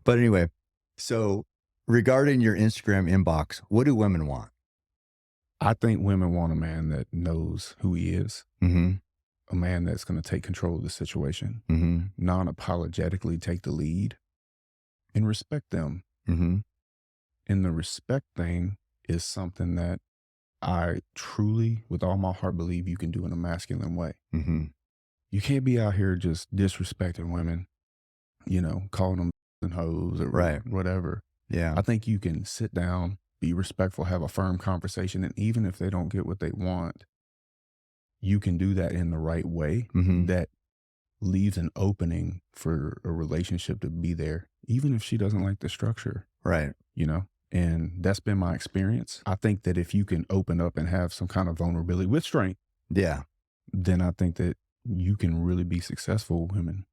But anyway, so regarding your Instagram inbox, what do women want? I think women want a man that knows who he is, Mhm. a man that's going to take control of the situation, Mhm. non-apologetically take the lead, and respect them. Mhm. And the respect thing is something that I truly, with all my heart, believe you can do in a masculine way. Mhm. You can't be out here just disrespecting women, calling them and hoes or Right. whatever. Yeah. I think you can sit down, be respectful, have a firm conversation, and even if they don't get what they want, you can do that in the right way Mhm. that leaves an opening for a relationship to be there, even if she doesn't like the structure, Right. you know? And that's been my experience. I think that if you can open up and have some kind of vulnerability with strength, Yeah. then I think that you can really be successful with women,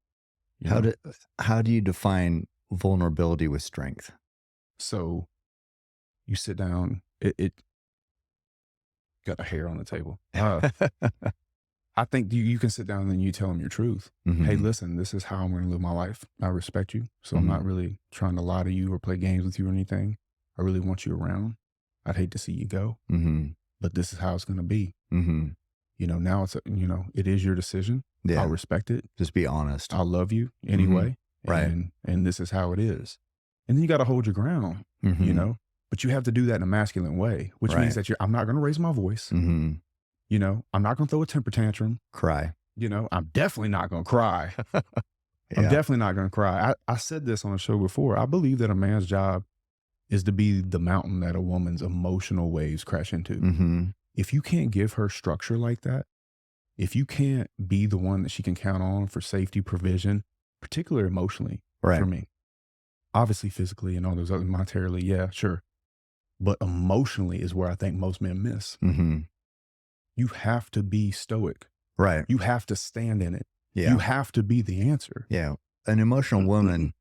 you How know? do how do you define vulnerability with strength? So you sit down, it got a hair on the table. I think you can sit down and you tell them your truth. Hey, Mhm. listen, this is how I'm going to live my life. I respect you. So I'm not Mhm. really trying to lie to you or play games with you or anything. I really want you around. I'd hate to see you go, Mhm. but this is how it's going to be. Mhm. Now it is your decision. I'll Yeah. respect it. Just be honest. I'll love you Mhm. anyway. Right. And this is how it is. And then you got to hold your ground, you Mhm. know, but you have to do that in a masculine way, which means Right. that I'm not going to raise my voice. Mhm. I'm not going to throw a temper tantrum. Cry. I'm definitely not going to cry. I'm Yeah. definitely not going to cry. I said this on a show before. I believe that a man's job is to be the mountain that a woman's emotional waves crash into. Mhm. If you can't give her structure like that, if you can't be the one that she can count on for safety, provision, particularly emotionally for Right. me, obviously physically and all those other monetarily, yeah, sure. But emotionally is where I think most men miss. Mhm. You have to be stoic. Right. You have to stand in it. You Yeah. have to be the answer. Yeah. An emotional woman,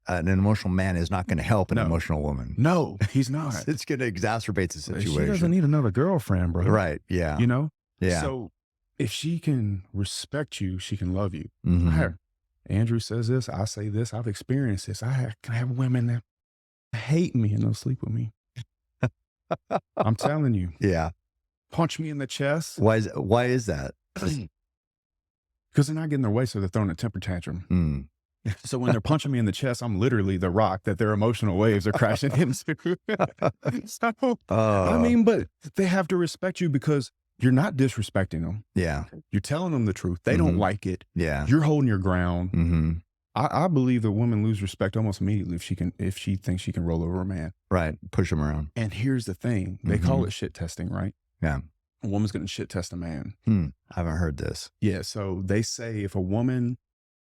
an emotional man is not gonna help an No, emotional woman. no, he's not. It's gonna exacerbate the She doesn't situation. need another girlfriend, bro. Right. Yeah. You know? Yeah. So if she can respect you, she can love you. Mhm. Andrew says this, I say this, I've experienced this. Can have women that hate me and they'll sleep with me. I'm telling you, Yeah. punch me in the chest Why is that? because they're not getting their way, so they're throwing a temper tantrum. Mm. So when they're punching me in the chest, I'm literally the rock that their emotional waves are crashing into. So, Oh, but they have to respect you because you're not disrespecting them. yeah. You're telling them the truth. They don't Mhm. like it. Yeah. You're holding your ground. Mhm. I believe that women lose respect almost immediately if she thinks she can roll over a man. Right. Push them around. And here's the thing. They call Mhm. it shit testing, right? Yeah. A woman's gonna shit test a man. I haven't heard this. Yeah. So they say if a woman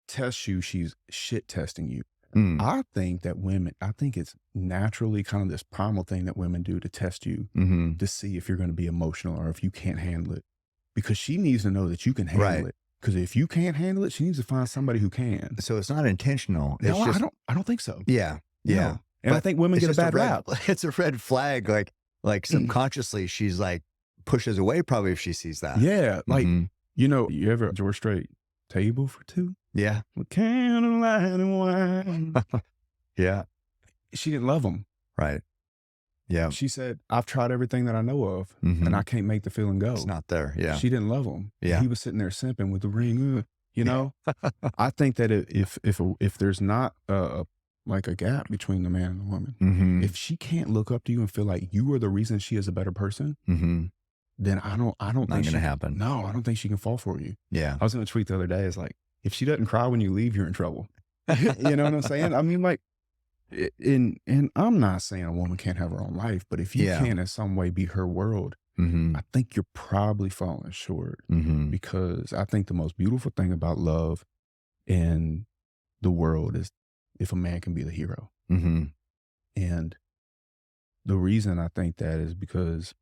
tests you, she's shit testing you. Mm. I think it's naturally kind of this primal thing that women do to test you Mhm. to see if you're going to be emotional or if you can't handle it. Because she needs to know that you can handle Right. it. Because if you can't handle it, she needs to find somebody who can. So it's not intentional. It's No, just I don't think so. yeah. Yeah. No. And I But think women it's get a just a bad red rap. it's a red flag, like subconsciously she's like pushes away probably if she sees that. Yeah. Like, Mhm. you ever George Strait table for two? Yeah. With candlelight and wine. Yeah. She didn't love him. Right. Yeah. She said, I've tried everything that I know of and I Mhm. can't make the feeling It's go. not there. Yeah. She didn't love him. And Yeah. he was sitting there simping with the ring. You know, I think that if there's not like a gap between the man and the woman, Mhm. if she can't look up to you and feel like you are the reason she is a better person, Mhm. then I don't Not think gonna happen. no, I don't think she can fall for you. Yeah. I was going to tweet the other day. It's like, if she doesn't cry when you leave, you're in trouble. You know what I'm saying? I mean, like, and I'm not saying a woman can't have her own life, but if you Yeah. can in some way be her world, Mhm. I think you're probably falling short Mhm. because I think the most beautiful thing about love in the world is if a man can be the hero. Mhm. And the reason I think that is because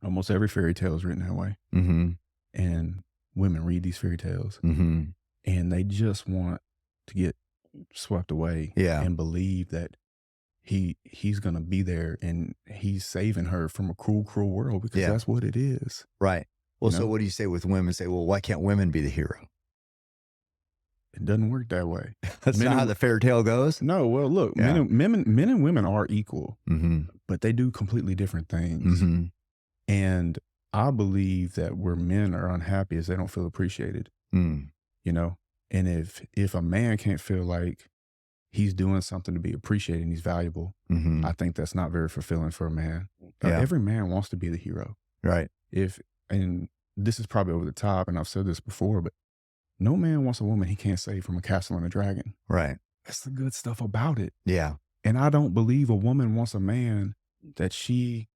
almost every fairy tale is written that way. Mhm. And women read these fairy tales Mhm. and they just want to get swept away Yeah. and believe that he's going to be there and he's saving her from a cruel, cruel world because Yeah. that's what it is. Right. You Well, so know, what do you say with women say, well, why can't women be the hero? It doesn't work that way. That's Men not how and- the fairy tale goes. No, well, look, Yeah. men and women are equal, Mm-hmm. but they do completely different things. Mm-hmm. And I believe that where men are unhappy is they don't feel appreciated, Mm. you know? And if a man can't feel like he's doing something to be appreciated and he's valuable, Mm-hmm. I think that's not very fulfilling for a man. Yeah. Every man wants to be the hero. Right. And this is probably over the top, and I've said this before, but no man wants a woman he can't save from a castle and a dragon. Right. That's the good stuff about it. Yeah. And I don't believe a woman wants a man that she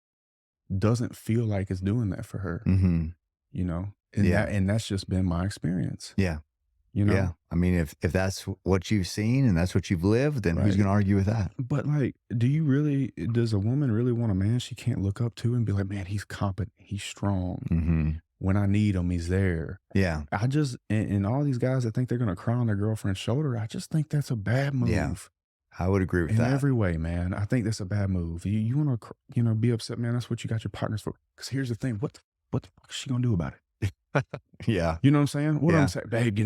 doesn't feel like is doing that for her, Mm-hmm. you know? And Yeah. and that's just been my experience. Yeah. You know? Yeah. I mean, if that's what you've seen and that's what you've lived, then who's Right. going to argue with that? But like, does a woman really want a man she can't look up to and be like, man, he's competent, he's strong. Mm-hmm. When I need him, he's there. Yeah. And all these guys that think they're going to cry on their girlfriend's shoulder, I just think that's a bad move. Yeah. I would agree with In that. every way, man. I think that's a bad move. You want to, be upset, man. That's what you got your partners for. Because here's the thing. What the fuck is she going to do about it? Yeah. You know what I'm saying? What Yeah. I'm saying, babe,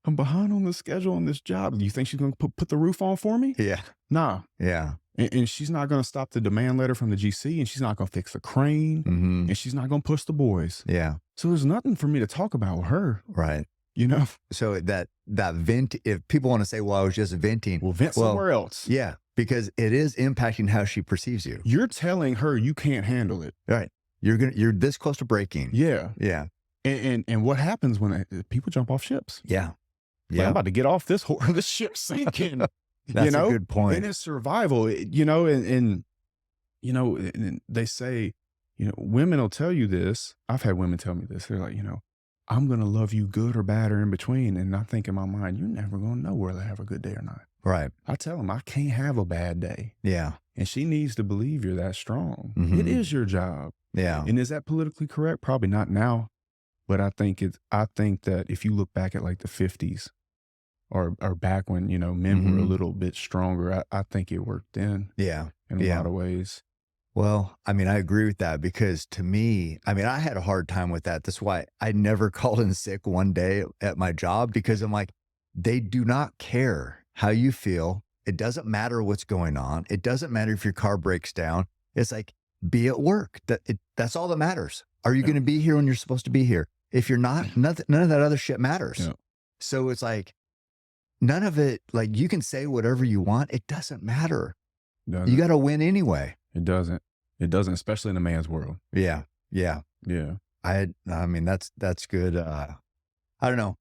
I'm behind on the schedule on this job. You think she's going to put the roof on for me? Yeah. Nah. Yeah. And she's not going to stop the demand letter from the GC, and she's not going to fix the crane, Mm-hmm. and she's not going to push the boys. Yeah. So there's nothing for me to talk about with her, Right. you know? So that vent, if people want to say, well, I was just venting. Well, vent somewhere else. Yeah. Because it is impacting how she perceives you. You're telling her you can't handle it. Right. You're this close to breaking. Yeah. Yeah. And what happens when people jump off ships? Yeah. Like, I'm about to get off this this ship sinking. That's a good point. And it's survival, and they say, women will tell you this. I've had women tell me this. They're like, I'm going to love you good or bad or in between. And I think in my mind, you're never going to know whether I have a good day or not. Right. I tell them I can't have a bad day. Yeah. And she needs to believe you're that strong. Mhm. It is your job. Yeah. And is that politically correct? Probably not now. But I think that if you look back at like the 50s or back when, men were a Mhm. little bit stronger, I think it worked then Yeah. in a Yeah. lot of ways. Well, I mean, I agree with that because to me, I mean, I had a hard time with that. That's why I never called in sick one day at my job because I'm like, they do not care how you feel. It doesn't matter what's going on. It doesn't matter if your car breaks down. It's like, be at work. That's all that matters. Are you Yeah. going to be here when you're supposed to be here? If you're not, none of that other shit matters. Yeah. So it's like, none of it, like you can say whatever you want. It doesn't matter. Doesn't. You got to win anyway. It doesn't. It doesn't, especially in a man's world. Yeah. Yeah. Yeah. I mean, that's good. I don't know.